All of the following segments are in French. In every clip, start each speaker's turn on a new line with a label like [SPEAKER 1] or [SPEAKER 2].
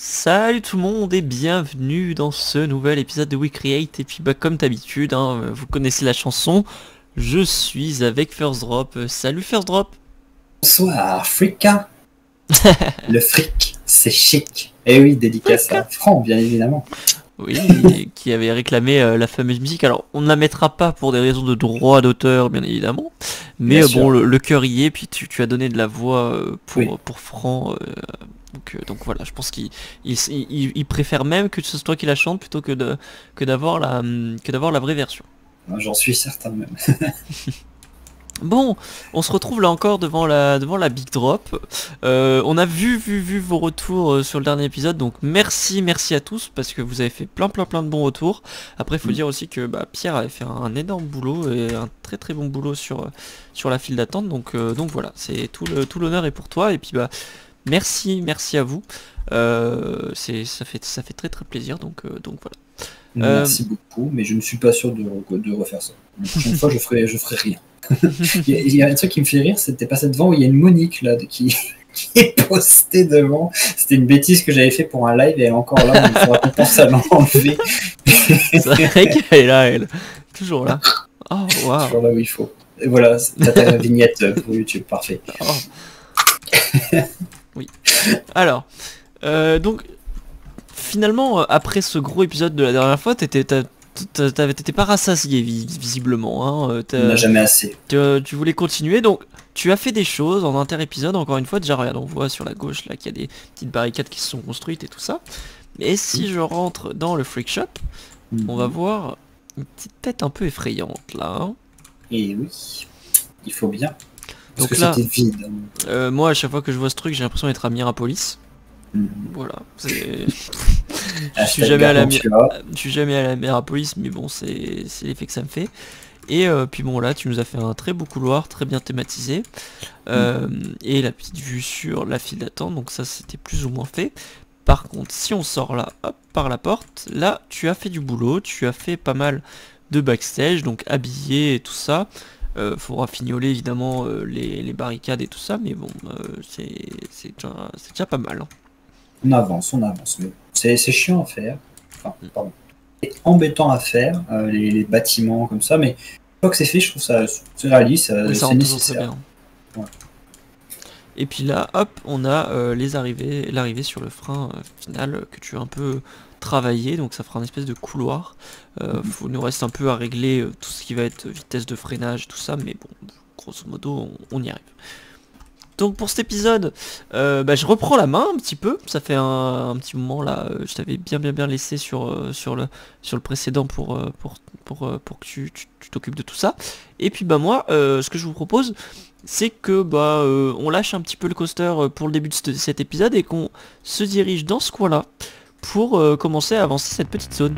[SPEAKER 1] Salut tout le monde et bienvenue dans ce nouvel épisode de We Create. Et puis comme d'habitude, vous connaissez la chanson, je suis avec First Drop. Salut First Drop.
[SPEAKER 2] Bonsoir Frika. Le fric, c'est chic. Et oui, dédicace à Franck, bien évidemment.
[SPEAKER 1] Oui, qui avait réclamé la fameuse musique. Alors on ne la mettra pas pour des raisons de droit d'auteur, bien évidemment. Mais bon, le cœur y est, puis tu as donné de la voix pour Franck. Donc voilà, je pense qu'il préfère même que ce soit toi qui la chante plutôt que d'avoir la vraie version.
[SPEAKER 2] J'en suis certain même.
[SPEAKER 1] Bon, on se retrouve là encore devant la Big Drop. On a vu vos retours sur le dernier épisode, donc merci à tous parce que vous avez fait plein de bons retours. Après, il faut dire aussi que Pierre avait fait un énorme boulot et un très bon boulot sur la file d'attente. Donc voilà, c'est tout l'honneur est pour toi et puis merci à vous. Ça fait très plaisir. Donc voilà.
[SPEAKER 2] Merci beaucoup, mais je ne suis pas sûr de refaire ça. La prochaine fois, je ferai rien. il y a un truc qui me fait rire, c'était passé devant où il y a une Monique là qui est postée devant. C'était une bêtise que j'avais fait pour un live et elle est encore là. Il faudra qu'on pense à l'enlever.
[SPEAKER 1] C'est vrai qu'elle est là, elle. Toujours là. Oh, wow.
[SPEAKER 2] Toujours là où il faut. Et voilà, t'as ta vignette pour YouTube, parfait.
[SPEAKER 1] Oh. Oui. Alors, donc, finalement, après ce gros épisode de la dernière fois, t'étais pas rassasié visiblement. Hein.
[SPEAKER 2] On n'a jamais assez.
[SPEAKER 1] Tu voulais continuer, donc tu as fait des choses en inter-épisode. Encore une fois, déjà regarde, on voit sur la gauche là qu'il y a des petites barricades qui se sont construites et tout ça. Mais si je rentre dans le Freak Shop, on va voir une petite tête un peu effrayante là. Hein.
[SPEAKER 2] Et oui, il faut bien. Parce
[SPEAKER 1] donc
[SPEAKER 2] que
[SPEAKER 1] là,
[SPEAKER 2] c'était vide.
[SPEAKER 1] Moi à chaque fois que je vois ce truc, j'ai l'impression d'être à Mirapolis. Voilà. Je suis jamais à la Mirapolis, mais bon, c'est l'effet que ça me fait. Et puis bon, là, tu nous as fait un très beau couloir, très bien thématisé. Et la petite vue sur la file d'attente, donc ça, c'était plus ou moins fait. Par contre, si on sort là, hop, par la porte, là, tu as fait du boulot, tu as fait pas mal de backstage, donc habillé et tout ça. Faudra fignoler évidemment les barricades et tout ça, mais bon, c'est déjà pas mal. Hein.
[SPEAKER 2] On avance, mais c'est chiant à faire. Enfin, pardon. C'est embêtant à faire, les bâtiments comme ça, mais une fois que c'est fait, je trouve ça c'est réaliste, c'est nécessaire.
[SPEAKER 1] Ouais. Et puis là, hop, on a l'arrivée sur le frein final que tu as un peu travaillé, donc ça fera une espèce de couloir. Il nous reste un peu à régler tout ce qui va être vitesse de freinage, tout ça, mais bon, grosso modo, on y arrive. Donc pour cet épisode, je reprends la main un petit peu. Ça fait un petit moment là. Je t'avais bien laissé sur le précédent pour que tu t'occupes de tout ça. Et puis moi, ce que je vous propose, c'est que on lâche un petit peu le coaster pour le début de cet épisode et qu'on se dirige dans ce coin-là pour commencer à avancer cette petite zone.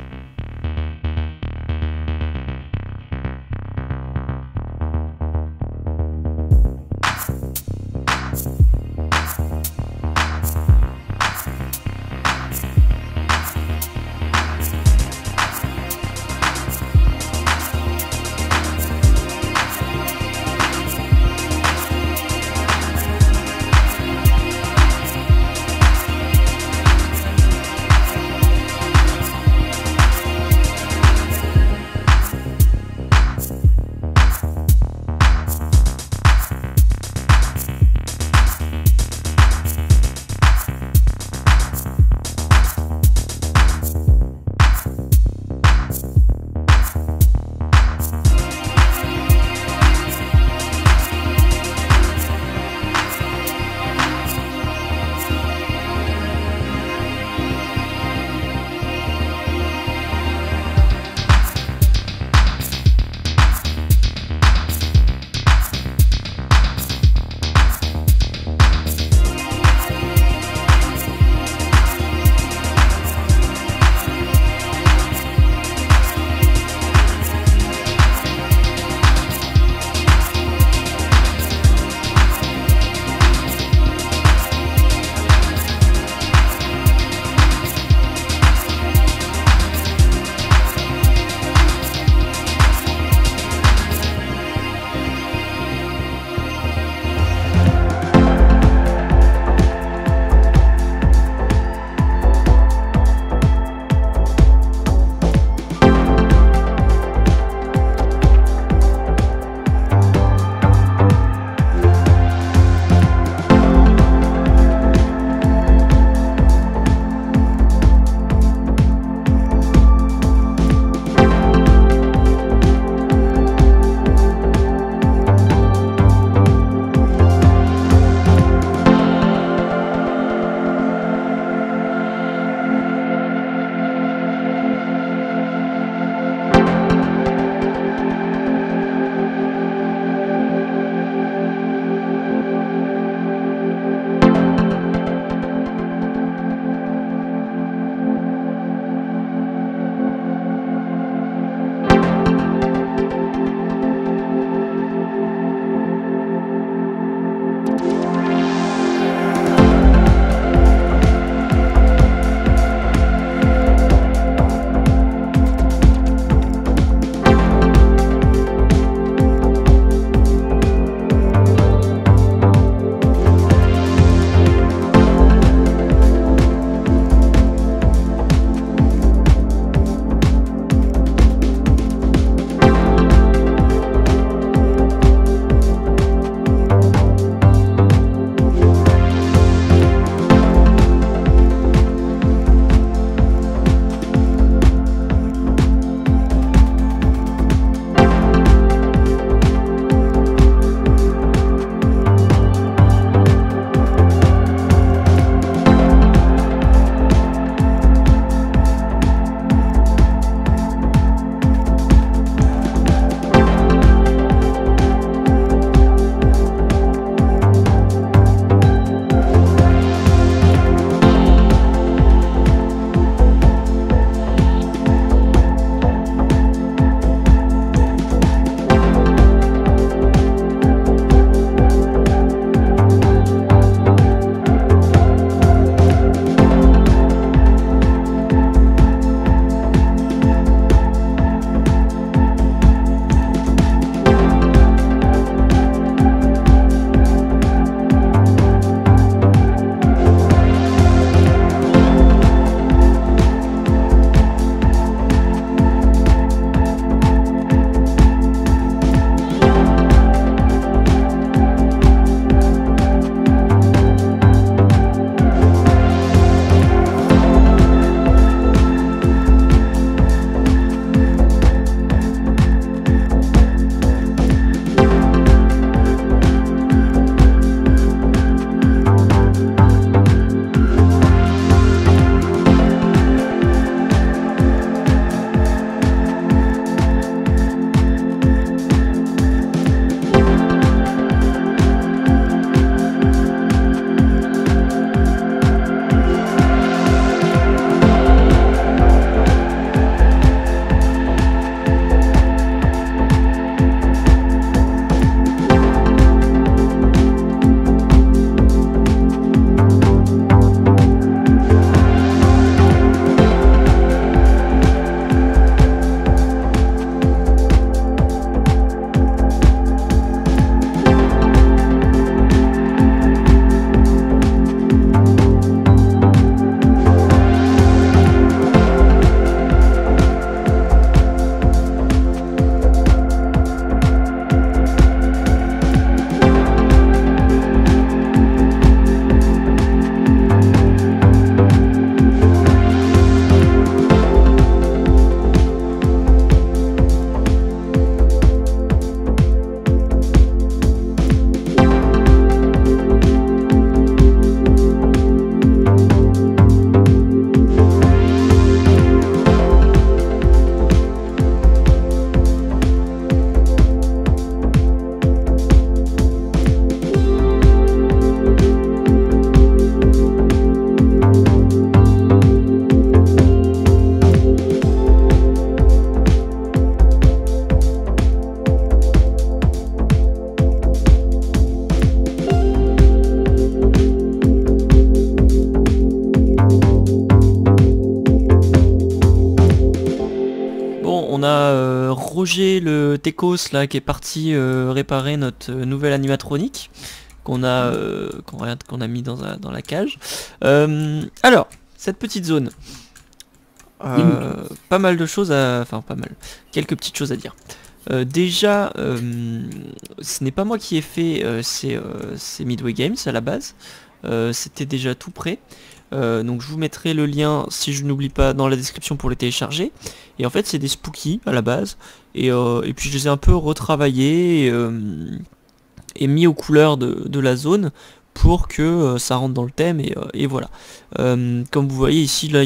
[SPEAKER 1] Roger, le Techos, là, qui est parti réparer notre nouvelle animatronique qu'on a mis dans la cage. Alors, cette petite zone. Pas mal de choses enfin pas mal, quelques petites choses à dire. Déjà, ce n'est pas moi qui ai fait c'est Midway Games à la base. C'était déjà tout prêt. Donc je vous mettrai le lien, si je n'oublie pas, dans la description pour les télécharger. Et en fait c'est des spookies à la base. Et puis je les ai un peu retravaillés et mis aux couleurs de la zone pour que ça rentre dans le thème et voilà. Comme vous voyez ici, là,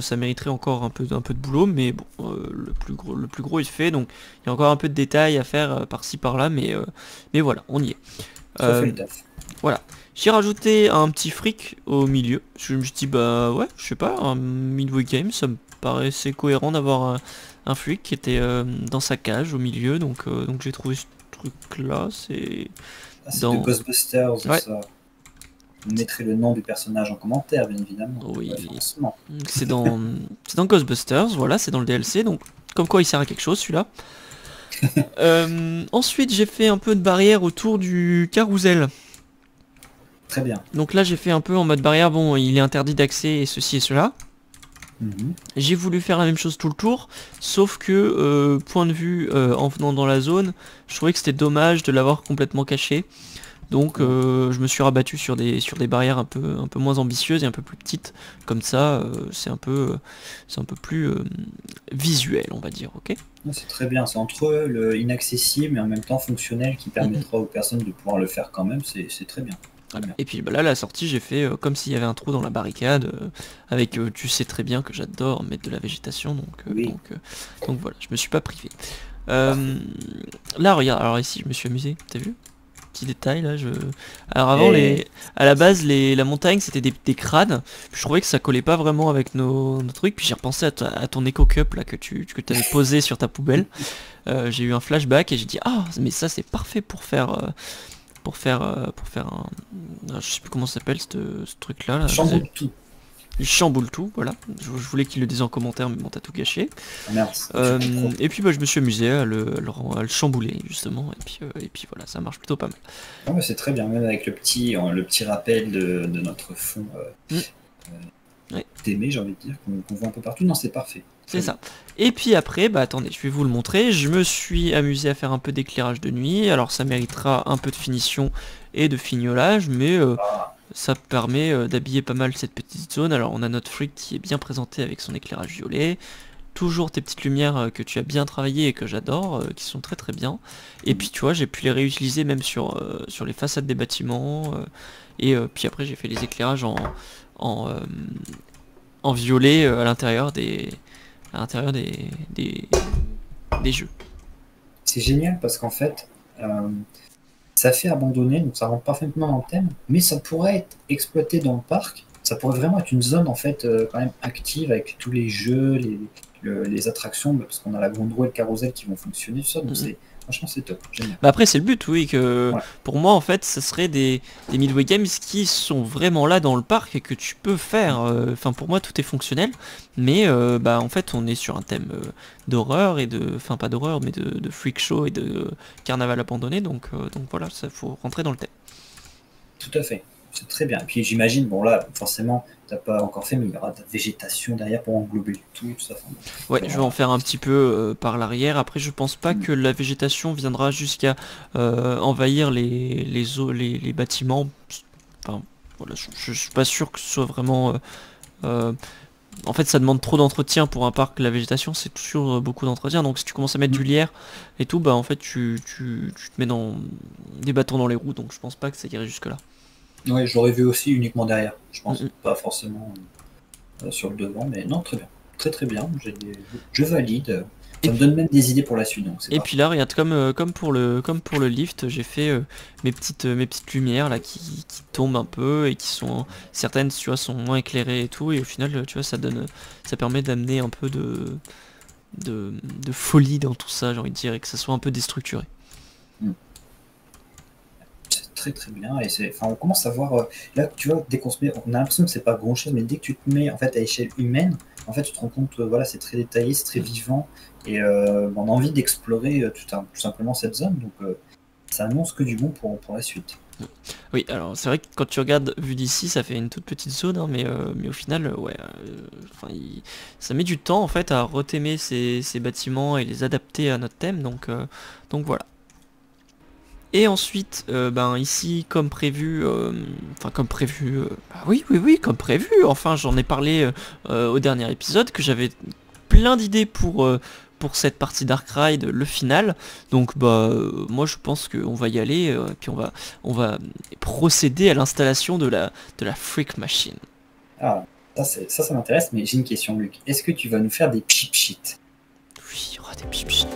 [SPEAKER 1] ça mériterait encore un peu de boulot, mais bon, le plus gros est fait, donc il y a encore un peu de détails à faire par-ci par-là, mais voilà, on y est.
[SPEAKER 2] Ça fait le taf.
[SPEAKER 1] Voilà. J'ai rajouté un petit fric au milieu. Je me suis dit, bah ouais, je sais pas, un Midway Game, ça me paraissait cohérent d'avoir un fric qui était dans sa cage au milieu, donc j'ai trouvé ce truc là, c'est...
[SPEAKER 2] C'est de Ghostbusters,
[SPEAKER 1] ouais.
[SPEAKER 2] ça. Vous mettrez le nom du personnage en commentaire, bien évidemment.
[SPEAKER 1] Oui.
[SPEAKER 2] Ouais,
[SPEAKER 1] c'est dans Ghostbusters, voilà, c'est dans le DLC, donc comme quoi il sert à quelque chose celui-là. Ensuite j'ai fait un peu de barrière autour du carrousel.
[SPEAKER 2] Très bien.
[SPEAKER 1] Donc là j'ai fait un peu en mode barrière, bon il est interdit d'accès et ceci et cela. J'ai voulu faire la même chose tout le tour, sauf que point de vue en venant dans la zone, je trouvais que c'était dommage de l'avoir complètement caché. Donc je me suis rabattu sur des barrières un peu moins ambitieuses et un peu plus petites. Comme ça, c'est un peu plus visuel, on va dire, ok?
[SPEAKER 2] C'est très bien, c'est entre le inaccessible et en même temps fonctionnel qui permettra aux personnes de pouvoir le faire quand même, c'est très bien.
[SPEAKER 1] Voilà. Et puis bah, là, la sortie, j'ai fait comme s'il y avait un trou dans la barricade, avec, tu sais très bien que j'adore mettre de la végétation, donc voilà, je me suis pas privé. Là, regarde, alors ici, je me suis amusé, t'as vu? Petit détail là, alors avant à la base la montagne c'était des crânes, je trouvais que ça collait pas vraiment avec nos trucs, puis j'ai repensé à ton Eco Cup là que t'avais posé sur ta poubelle. J'ai eu un flashback et j'ai dit ah mais ça c'est parfait pour faire un, je sais plus comment ça s'appelle ce truc là,
[SPEAKER 2] Chamboule tout.
[SPEAKER 1] Il chamboule tout, voilà. Je voulais qu'il le dise en commentaire, mais bon, t'as tout gâché.
[SPEAKER 2] Merci.
[SPEAKER 1] Et puis bah, je me suis amusé à le chambouler, justement. Et puis voilà, ça marche plutôt pas mal.
[SPEAKER 2] Non, mais c'est très bien, même avec le petit rappel de notre fond d'aimer, j'ai envie de dire, qu'on voit un peu partout. Non, c'est parfait.
[SPEAKER 1] C'est ça. Et puis après, bah attendez, je vais vous le montrer. Je me suis amusé à faire un peu d'éclairage de nuit. Alors ça méritera un peu de finition et de fignolage, mais... ça permet d'habiller pas mal cette petite zone. Alors on a notre fric qui est bien présenté avec son éclairage violet. Toujours tes petites lumières que tu as bien travaillées et que j'adore, qui sont très très bien. Et puis tu vois, j'ai pu les réutiliser même sur les façades des bâtiments. Et puis après j'ai fait les éclairages en violet à l'intérieur des jeux.
[SPEAKER 2] C'est génial parce qu'en fait... ça fait abandonner, donc ça rentre parfaitement dans le thème, mais ça pourrait être exploité dans le parc. Ça pourrait vraiment être une zone en fait quand même active avec tous les jeux, les attractions, parce qu'on a la grande roue et le carrousel qui vont fonctionner, tout ça. Donc franchement c'est top, génial.
[SPEAKER 1] Bah après c'est le but, oui, que pour moi en fait ce serait des Midway Games qui sont vraiment là dans le parc et que tu peux faire, enfin pour moi tout est fonctionnel, mais bah en fait on est sur un thème d'horreur et enfin pas d'horreur mais de freak show et de carnaval abandonné, donc voilà, ça faut rentrer dans le thème.
[SPEAKER 2] Tout à fait, c'est très bien. Et puis j'imagine, bon là forcément t'as pas encore fait, mais il y aura de la végétation derrière pour englober tout ça. Enfin,
[SPEAKER 1] ouais, je vais en faire un petit peu par l'arrière. Après, je pense pas que la végétation viendra jusqu'à envahir les bâtiments. Enfin, voilà, je suis pas sûr que ce soit vraiment... en fait, ça demande trop d'entretien pour un parc. La végétation, c'est toujours beaucoup d'entretien. Donc, si tu commences à mettre du lierre et tout, bah en fait, tu te mets dans des bâtons dans les roues. Donc, je pense pas que ça irait jusque là.
[SPEAKER 2] Ouais, j'aurais vu aussi uniquement derrière. Je pense pas forcément sur le devant, mais non, très bien. Très très bien. Je valide. Ça me donne même des idées pour la suite. Donc
[SPEAKER 1] et puis là, regarde, comme pour le lift, j'ai fait mes petites lumières là qui tombent un peu et qui sont certaines, tu vois, sont moins éclairées et tout. Et au final, tu vois, ça permet d'amener un peu de folie dans tout ça, j'ai envie de dire, et que ça soit un peu déstructuré.
[SPEAKER 2] très très bien. Et enfin, on commence à voir, là, tu vois, dès qu'on se met, on a l'impression que c'est pas grand chose, mais dès que tu te mets en fait à échelle humaine, en fait, tu te rends compte, voilà, c'est très détaillé, c'est très vivant, et on a envie d'explorer tout simplement cette zone. Donc, ça annonce que du bon pour la suite.
[SPEAKER 1] Oui, alors c'est vrai que quand tu regardes vu d'ici, ça fait une toute petite zone, hein, mais au final, ouais, enfin, ça met du temps en fait à retémer ces bâtiments et les adapter à notre thème, donc voilà. Et ensuite, ben ici, comme prévu, enfin comme prévu, ah oui, oui, oui, comme prévu, enfin j'en ai parlé au dernier épisode, que j'avais plein d'idées pour cette partie Darkride, le final. Donc bah moi je pense qu'on va y aller, et puis on va procéder à l'installation de la Freak Machine.
[SPEAKER 2] Ah, ça m'intéresse, mais j'ai une question, Luc. Est-ce que tu vas nous faire des cheap sheets?
[SPEAKER 1] Oui, il y aura des pipis.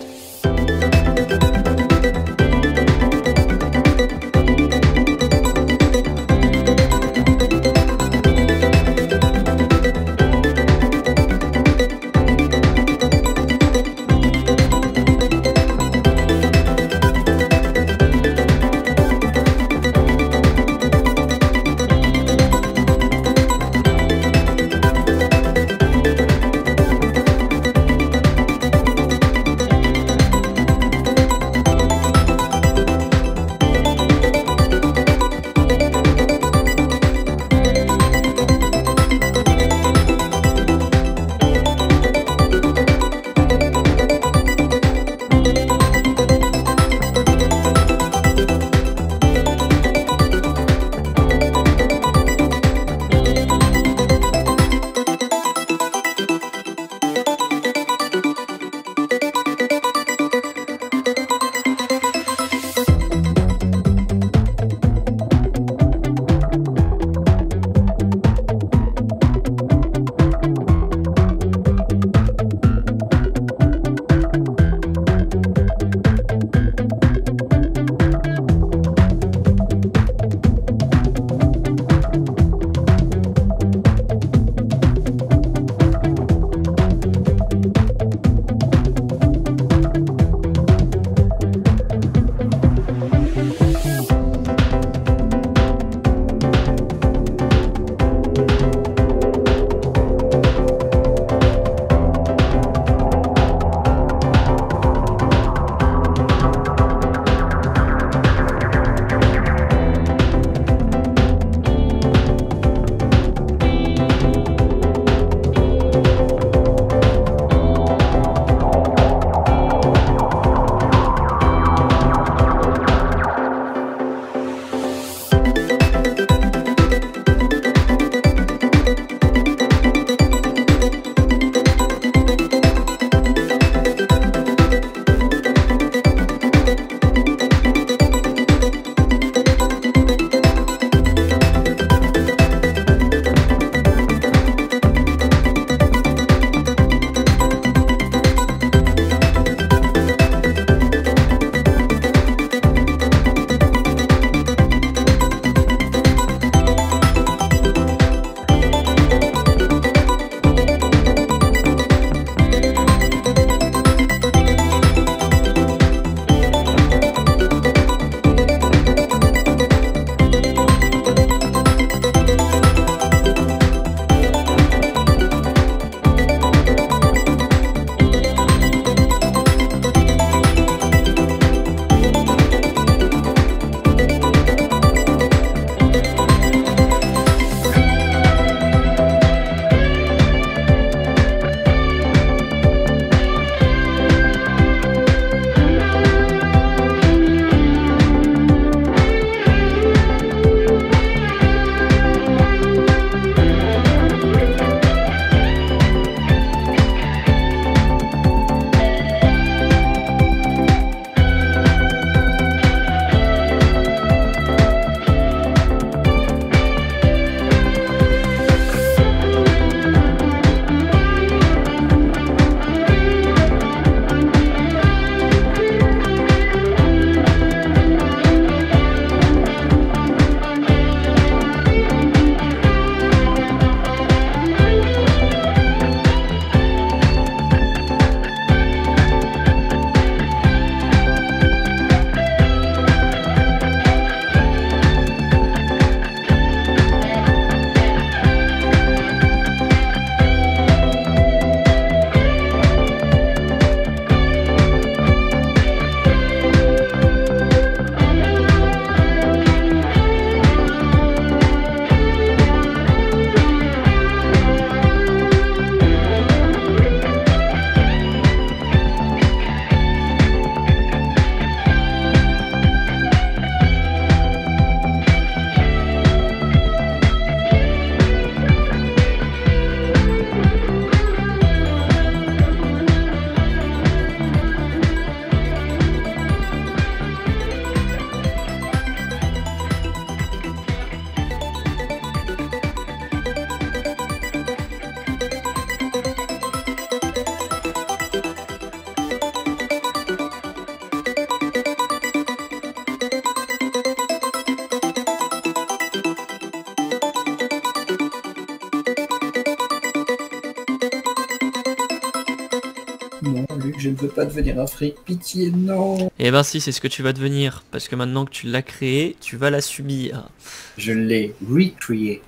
[SPEAKER 2] je ne veux pas devenir un fric, pitié, non.
[SPEAKER 1] Et ben si, c'est ce que tu vas devenir, parce que maintenant que tu l'as créé, tu vas la subir.
[SPEAKER 2] Je l'ai recréé.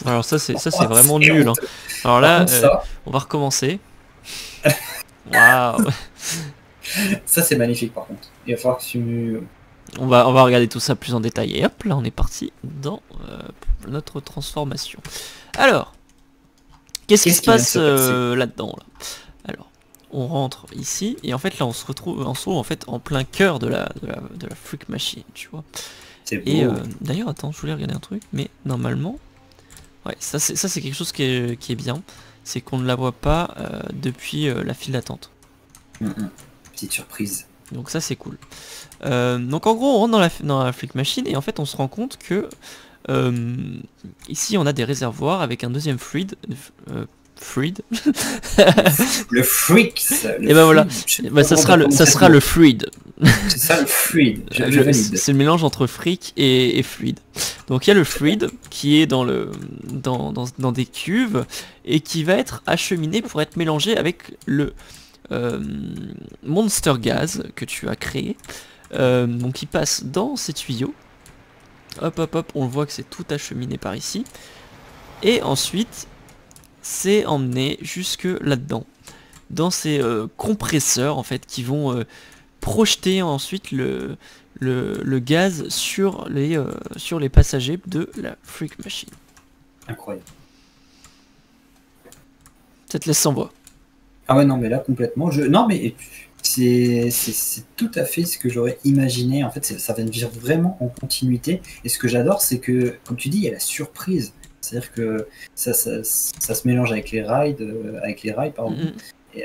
[SPEAKER 1] Alors ça c'est vraiment nul. Hein. Alors là, on va recommencer. Waouh.
[SPEAKER 2] Ça c'est magnifique par contre. Il va falloir que tu...
[SPEAKER 1] On va regarder tout ça plus en détail. Et hop, là on est parti dans notre transformation. Alors, qu'est-ce qui se passe là-dedans là. Alors, on rentre ici et en fait là on se retrouve en fait en plein cœur de la freak machine, tu vois. Et d'ailleurs, attends, je voulais regarder un truc, mais normalement, ouais, ça c'est quelque chose qui est bien, c'est qu'on ne la voit pas depuis la file d'attente.
[SPEAKER 2] Petite surprise.
[SPEAKER 1] Donc ça c'est cool. Donc en gros on rentre dans la freak machine et en fait on se rend compte que ici on a des réservoirs avec un deuxième fluide.
[SPEAKER 2] Le freak.
[SPEAKER 1] Et ben voilà, ça sera le fluide.
[SPEAKER 2] C'est ça le fluide.
[SPEAKER 1] C'est le mélange entre fric et fluide. Donc il y a le fluide qui est dans des cuves et qui va être acheminé pour être mélangé avec le monster gaz que tu as créé. Donc il passe dans ces tuyaux. Hop hop hop, on voit que c'est tout acheminé par ici. Et ensuite c'est emmené jusque là-dedans. Dans ces compresseurs en fait qui vont projeter ensuite le gaz sur les passagers de la freak machine.
[SPEAKER 2] Incroyable.
[SPEAKER 1] Ça te laisse sans voix.
[SPEAKER 2] Ah ouais non mais là complètement. Non mais c'est tout à fait ce que j'aurais imaginé. En fait ça va vivre vraiment en continuité. Et ce que j'adore c'est que comme tu dis il y a la surprise. C'est-à-dire que ça se mélange avec les rails pardon. Et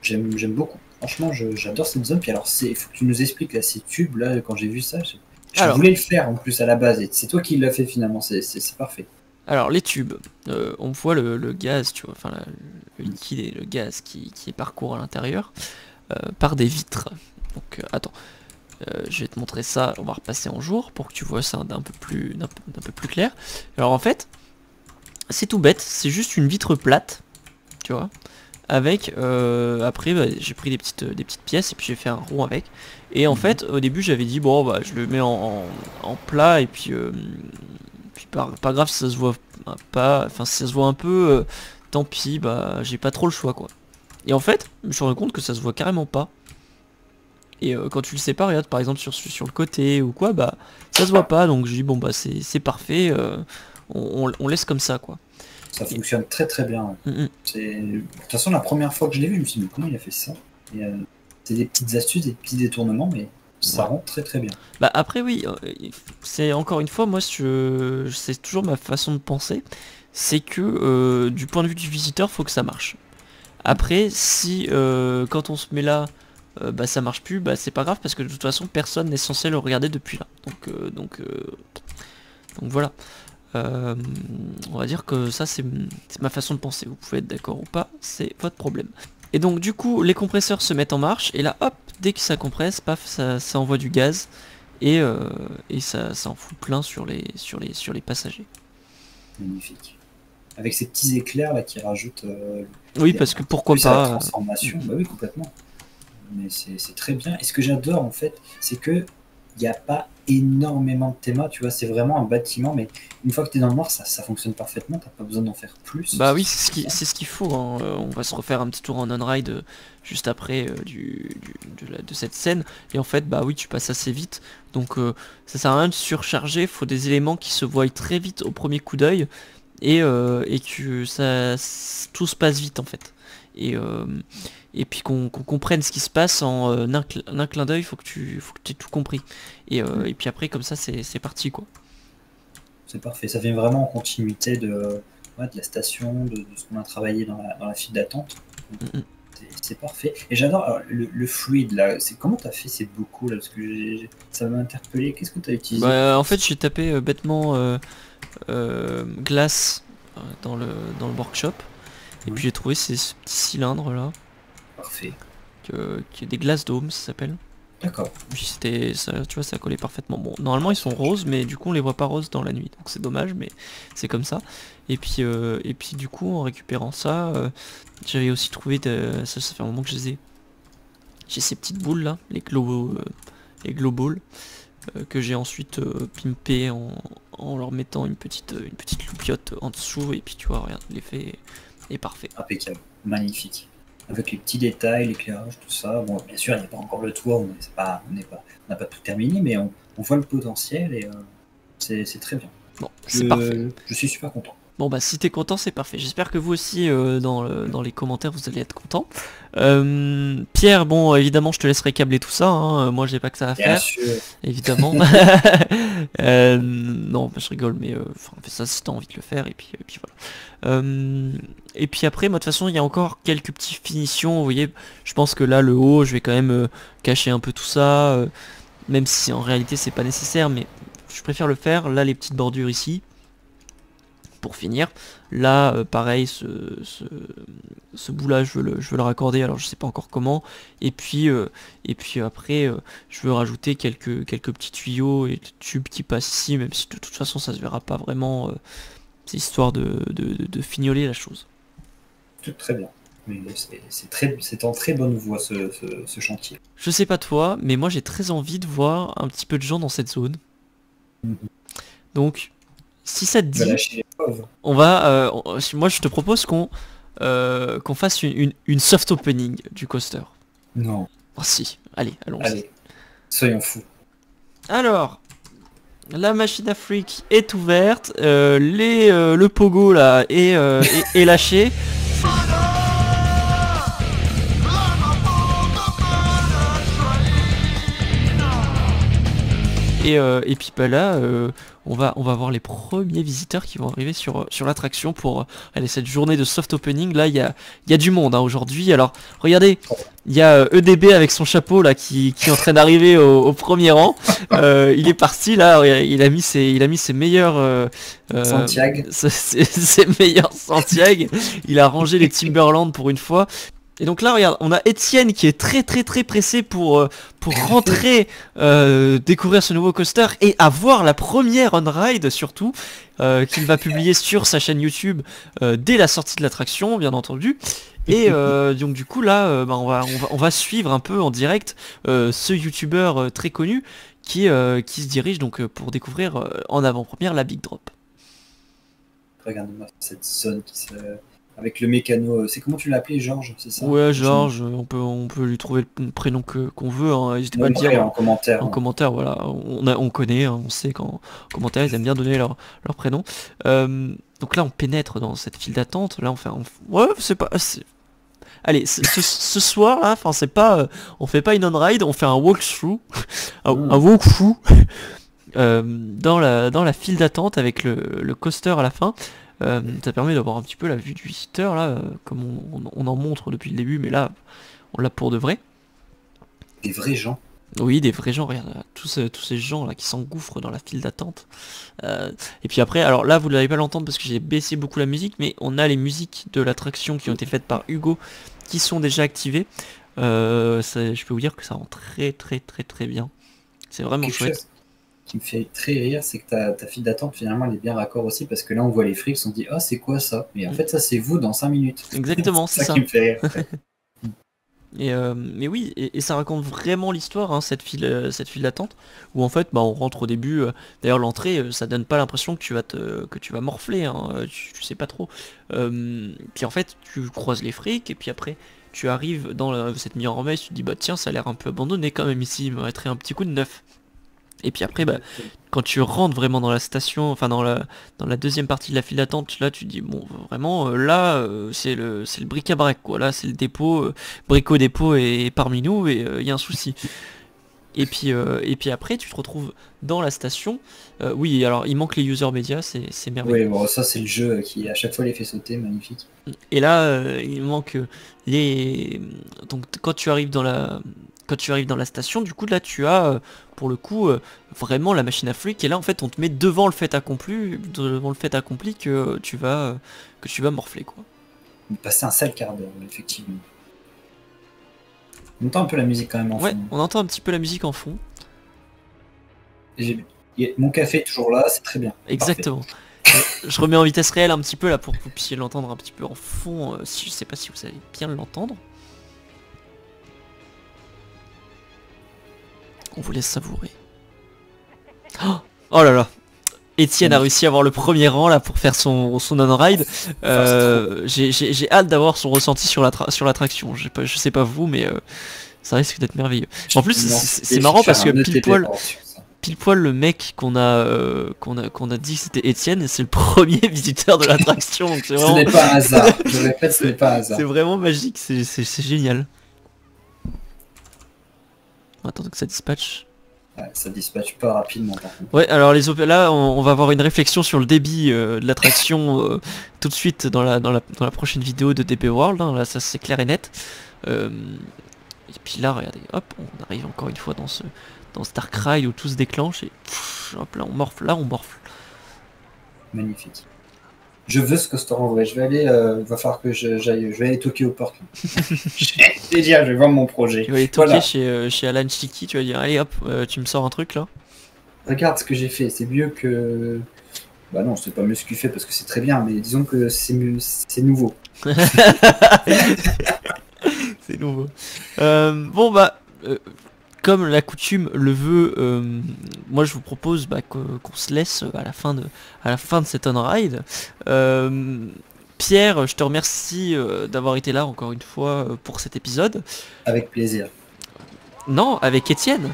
[SPEAKER 2] j'aime beaucoup. Franchement, j'adore cette zone. Puis alors, il faut que tu nous expliques là, ces tubes là. Quand j'ai vu ça, je voulais le faire en plus à la base. Et c'est toi qui l'as fait finalement. C'est parfait.
[SPEAKER 1] Alors les tubes, on voit le gaz, tu vois, enfin le liquide et le gaz qui est parcouru à l'intérieur par des vitres. Donc attends, je vais te montrer ça. On va repasser en jour pour que tu vois ça d'un peu plus clair. Alors en fait, c'est tout bête. C'est juste une vitre plate, tu vois. Avec après bah, j'ai pris des petites pièces et puis j'ai fait un rond avec et en fait au début j'avais dit bon bah je le mets en plat et puis pas grave si ça se voit pas, enfin si ça se voit un peu tant pis, bah j'ai pas trop le choix quoi. Et en fait je me suis rendu compte que ça se voit carrément pas et quand tu le sépares, regarde par exemple sur le côté ou quoi, bah ça se voit pas, donc je dis bon bah c'est parfait, on laisse comme ça quoi.
[SPEAKER 2] Ça fonctionne très très bien. De toute façon, la première fois que je l'ai vu, je me suis dit, mais comment il a fait ça? C'est des petites astuces, des petits détournements, mais ça rend très très bien.
[SPEAKER 1] Bah après oui, c'est encore une fois, moi c'est toujours ma façon de penser, c'est que du point de vue du visiteur, faut que ça marche. Après, si quand on se met là, bah ça marche plus, bah c'est pas grave parce que de toute façon personne n'est censé le regarder depuis là. Donc voilà. On va dire que ça c'est ma façon de penser, vous pouvez être d'accord ou pas, c'est votre problème. Et donc du coup les compresseurs se mettent en marche et là hop, dès que ça compresse, paf, ça envoie du gaz et ça en fout plein sur les passagers.
[SPEAKER 2] Magnifique. Avec ces petits éclairs là qui rajoutent
[SPEAKER 1] oui parce que pourquoi pas
[SPEAKER 2] la transformation, bah oui complètement. Mais c'est très bien. Et ce que j'adore en fait, c'est que il n'y a pas énormément de thémas, tu vois, c'est vraiment un bâtiment, mais une fois que tu es dans le noir, ça fonctionne parfaitement, t'as pas besoin d'en faire plus.
[SPEAKER 1] Bah oui, c'est ce qu'il faut, hein. On va se refaire un petit tour en on-ride juste après de cette scène, et en fait, bah oui, tu passes assez vite, donc ça sert à rien de surcharger, faut des éléments qui se voient très vite au premier coup d'œil, et que tout se passe vite en fait. Et puis qu'on comprenne ce qui se passe en un clin d'œil, faut que tu aies tout compris. Et puis après, comme ça, c'est parti quoi.
[SPEAKER 2] C'est parfait, ça vient vraiment en continuité de la station, de ce qu'on a travaillé dans la file d'attente. C'est parfait. Et j'adore le fluide là, comment t'as fait ces bocaux là, parce que ça m'a interpellé, qu'est-ce que t'as utilisé?
[SPEAKER 1] Bah, en fait, j'ai tapé bêtement glace dans le workshop. Et puis j'ai trouvé ces petits cylindres là.
[SPEAKER 2] Parfait.
[SPEAKER 1] Qui est des glaces dômes, ça s'appelle.
[SPEAKER 2] D'accord.
[SPEAKER 1] Puis c'était, ça, tu vois, ça collait parfaitement. Bon, normalement ils sont roses, mais du coup on les voit pas roses dans la nuit, donc c'est dommage, mais c'est comme ça. Et puis du coup en récupérant ça, j'avais aussi trouvé, ça fait un moment que j'ai ces petites boules là, les glow balls, que j'ai ensuite pimpé en leur mettant une petite loupiote en dessous, et puis tu vois, regarde, l'effet est parfait.
[SPEAKER 2] Impeccable. Magnifique. Avec les petits détails, l'éclairage, tout ça. Bon, bien sûr, il n'y a pas encore le toit, on n'a pas tout terminé, mais on voit le potentiel et c'est très bien.
[SPEAKER 1] Bon, c'est parfait.
[SPEAKER 2] Je suis super content.
[SPEAKER 1] Bon bah si t'es content c'est parfait, j'espère que vous aussi dans les commentaires vous allez être content. Pierre, bon évidemment je te laisserai câbler tout ça, hein. Moi j'ai pas que ça à
[SPEAKER 2] Bien
[SPEAKER 1] faire,
[SPEAKER 2] sûr.
[SPEAKER 1] évidemment. Non bah, je rigole, mais fais ça si t'as envie de le faire, et puis voilà. Et puis après moi de toute façon il y a encore quelques petites finitions, vous voyez, je pense que là le haut je vais quand même cacher un peu tout ça, même si en réalité c'est pas nécessaire, mais je préfère le faire. Là les petites bordures ici, pour finir. Là, pareil, ce bout là, je veux le raccorder, alors je sais pas encore comment. Et puis après, je veux rajouter quelques petits tuyaux et tubes qui passent ici, même si de toute façon ça se verra pas vraiment. C'est histoire de fignoler la chose.
[SPEAKER 2] Tout très bien. C'est en très bonne voie ce chantier.
[SPEAKER 1] Je sais pas toi, mais moi j'ai très envie de voir un petit peu de gens dans cette zone. Donc, si ça te dit, on va, moi je te propose qu'on fasse une soft opening du coaster.
[SPEAKER 2] Non.
[SPEAKER 1] Oh si, allez, allons-y.
[SPEAKER 2] Allez, soyons fous.
[SPEAKER 1] Alors, la machine à freak est ouverte, le pogo là est lâché. Et puis bah là, on va voir les premiers visiteurs qui vont arriver sur l'attraction pour aller cette journée de soft opening. Là, il y a du monde hein, aujourd'hui. Alors, regardez, il y a EDB avec son chapeau là qui est en train d'arriver au premier rang. Il est parti là, il a mis ses meilleurs
[SPEAKER 2] Santiago.
[SPEAKER 1] ses meilleurs Santiago. Il a rangé les Timberland pour une fois. Et donc là, regarde, on a Étienne qui est très pressé pour rentrer, découvrir ce nouveau coaster et avoir la première on-ride surtout, qu'il va publier sur sa chaîne YouTube dès la sortie de l'attraction, bien entendu. Et donc du coup là, on va suivre un peu en direct ce YouTuber très connu qui se dirige donc pour découvrir en avant-première la Big Drop.
[SPEAKER 2] Regarde-moi cette zone avec le mécano, c'est comment tu l'as appelé, Georges, c'est ça?
[SPEAKER 1] Ouais, Georges, on peut lui trouver le prénom qu'on veut, hein. N'hésitez pas à le dire
[SPEAKER 2] en commentaire.
[SPEAKER 1] En commentaire, voilà, on connaît, hein, on sait qu'en commentaire ils aiment bien donner leur prénom. Donc là on pénètre dans cette file d'attente, là ouais, c'est pas... Allez, ce soir là, enfin c'est pas... on fait pas une on-ride, on fait un walkthrough, un walkthrough, dans la file d'attente avec le coaster à la fin. Ça permet d'avoir un petit peu la vue du visiteur là, comme on en montre depuis le début, mais là on l'a pour de vrai.
[SPEAKER 2] Des vrais gens.
[SPEAKER 1] Oui, des vrais gens, regarde, tous ces gens là qui s'engouffrent dans la file d'attente. Et puis après, alors là vous n'allez pas l'entendre parce que j'ai baissé beaucoup la musique, mais on a les musiques de l'attraction qui ont été faites par Hugo qui sont déjà activées. Je peux vous dire que ça rend très bien. C'est vraiment chouette.
[SPEAKER 2] Qui me fait très rire, c'est que ta file d'attente finalement elle est bien raccord aussi, parce que là on voit les frics, on se dit ah c'est quoi ça, mais en fait ça c'est vous dans 5 minutes.
[SPEAKER 1] Exactement, c'est ça
[SPEAKER 2] qui me fait rire.
[SPEAKER 1] Mais oui, et ça raconte vraiment l'histoire, hein, cette file d'attente, où en fait on rentre au début, d'ailleurs l'entrée ça donne pas l'impression que tu vas morfler, hein, tu sais pas trop. Puis en fait tu croises les frics, et puis après tu arrives dans cette mise en remède, tu te dis bah tiens ça a l'air un peu abandonné quand même ici, il me mettrait un petit coup de neuf. Et puis après, quand tu rentres vraiment dans la station, enfin dans la deuxième partie de la file d'attente, là tu te dis bon vraiment là c'est le bric-à-brac quoi, là c'est le dépôt, Brico Dépôt est parmi nous et il y a un souci. Et puis après tu te retrouves dans la station. Oui, alors il manque les user media, c'est merveilleux.
[SPEAKER 2] Oui, bon ça c'est le jeu qui à chaque fois les fait sauter, magnifique.
[SPEAKER 1] Et là il manque donc quand tu arrives dans la station, du coup là tu as pour le coup vraiment la machine à freak, et là en fait on te met devant le fait accompli que tu vas morfler quoi.
[SPEAKER 2] Passer un sale quart d'heure, effectivement. On entend un peu la musique quand même en
[SPEAKER 1] Ouais,
[SPEAKER 2] fond.
[SPEAKER 1] on entend un petit peu la musique en fond.
[SPEAKER 2] Mon café est toujours là, c'est très bien.
[SPEAKER 1] Exactement. Je remets en vitesse réelle un petit peu là pour que vous puissiez l'entendre un petit peu en fond. Si, je sais pas si vous allez bien l'entendre. On vous laisse savourer. Oh là là. Étienne a réussi à avoir le premier rang là pour faire son on-ride. J'ai hâte d'avoir son ressenti sur l'attraction. Je sais pas vous, mais ça risque d'être merveilleux. En plus, c'est marrant parce que pile poil le mec qu'on a dit que c'était Étienne, et c'est le premier visiteur de l'attraction.
[SPEAKER 2] Ce n'est pas un hasard. Je répète, ce n'est pas un hasard.
[SPEAKER 1] C'est vraiment magique, c'est génial. On va attendre que ça dispatche.
[SPEAKER 2] Ouais, ça dispatche pas rapidement par contre.
[SPEAKER 1] Ouais, alors là on va avoir une réflexion sur le débit de l'attraction tout de suite dans la prochaine vidéo de DB World, hein. Là ça c'est clair et net. Et puis là regardez, hop, on arrive encore une fois dans ce Dark Ride où tout se déclenche et pff, hop là on morfle.
[SPEAKER 2] Magnifique. Je veux ce coaster en vrai, je vais aller, va falloir que je vais aller toquer aux portes. Je vais dire, je vais vendre mon projet.
[SPEAKER 1] Tu vas aller toquer chez Alan Chiki, tu vas dire allez hop, tu me sors un truc là.
[SPEAKER 2] Regarde ce que j'ai fait, c'est mieux que... Bah non, c'est pas mieux ce qu'il fait parce que c'est très bien, mais disons que c'est nouveau.
[SPEAKER 1] C'est nouveau. Bon bah... comme la coutume le veut, moi je vous propose qu'on se laisse à la fin de cet on-ride. Pierre, je te remercie d'avoir été là encore une fois pour cet épisode.
[SPEAKER 2] Avec plaisir.
[SPEAKER 1] Non, avec Étienne,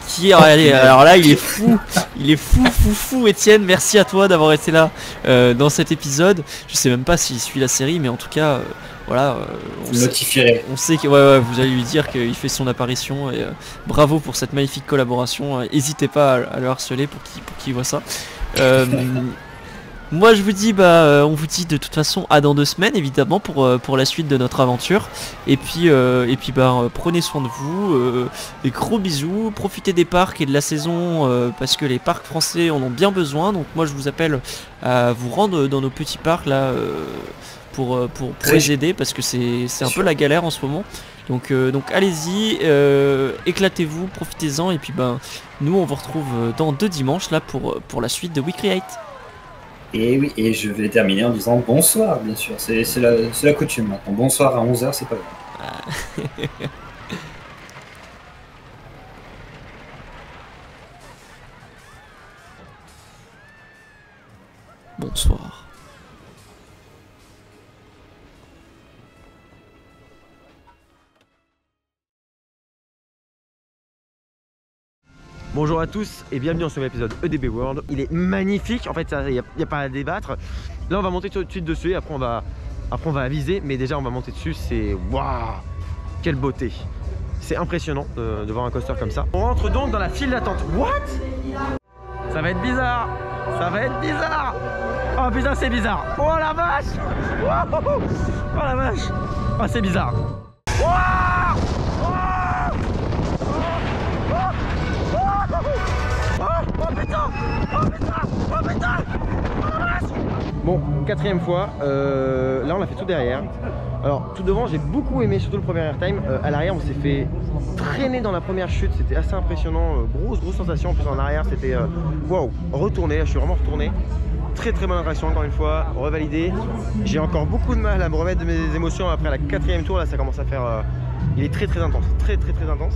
[SPEAKER 1] qui allez, alors là il est fou Étienne, merci à toi d'avoir été là dans cet épisode. Je sais même pas s'il suit la série, mais en tout cas voilà,
[SPEAKER 2] vous le notifierez.
[SPEAKER 1] On sait que ouais, vous allez lui dire qu'il fait son apparition et bravo pour cette magnifique collaboration. N'hésitez pas à le harceler pour qu'il voit ça. Moi je vous dis on vous dit de toute façon à dans 2 semaines évidemment pour la suite de notre aventure. Et puis prenez soin de vous, et gros bisous, profitez des parcs et de la saison parce que les parcs français en ont bien besoin. Donc moi je vous appelle à vous rendre dans nos petits parcs là. Pour les aider parce que c'est un peu la galère en ce moment. Donc allez-y, éclatez-vous, profitez-en et puis nous on vous retrouve dans 2 dimanches là pour la suite de We Create.
[SPEAKER 2] Et oui, et je vais terminer en disant bonsoir bien sûr, c'est la coutume maintenant. Bonsoir à 11h, c'est pas grave.
[SPEAKER 1] Bonsoir.
[SPEAKER 3] Bonjour à tous et bienvenue dans ce nouvel épisode EDB World. Il est magnifique, en fait il n'y a pas à débattre. Là on va monter tout de suite dessus et après on va aviser, mais déjà on va monter dessus, c'est waouh, quelle beauté. C'est impressionnant de voir un coaster comme ça. On rentre donc dans la file d'attente. What? Ça va être bizarre. Ça va être bizarre. Oh putain c'est bizarre. Oh la vache. Wow. Oh la vache. Oh c'est bizarre. Wow. Oh putain! Oh putain! Oh putain! Oh la vache! Bon, 4ème fois, là on l'a fait tout derrière. Alors tout devant j'ai beaucoup aimé, surtout le premier airtime. À l'arrière on s'est fait traîner dans la première chute, c'était assez impressionnant, grosse sensation. En plus en arrière c'était waouh, retourné, là je suis vraiment retourné. Très bonne attraction encore une fois, revalidé. J'ai encore beaucoup de mal à me remettre de mes émotions après la 4ème tour, là ça commence à faire... il est très intense, très intense.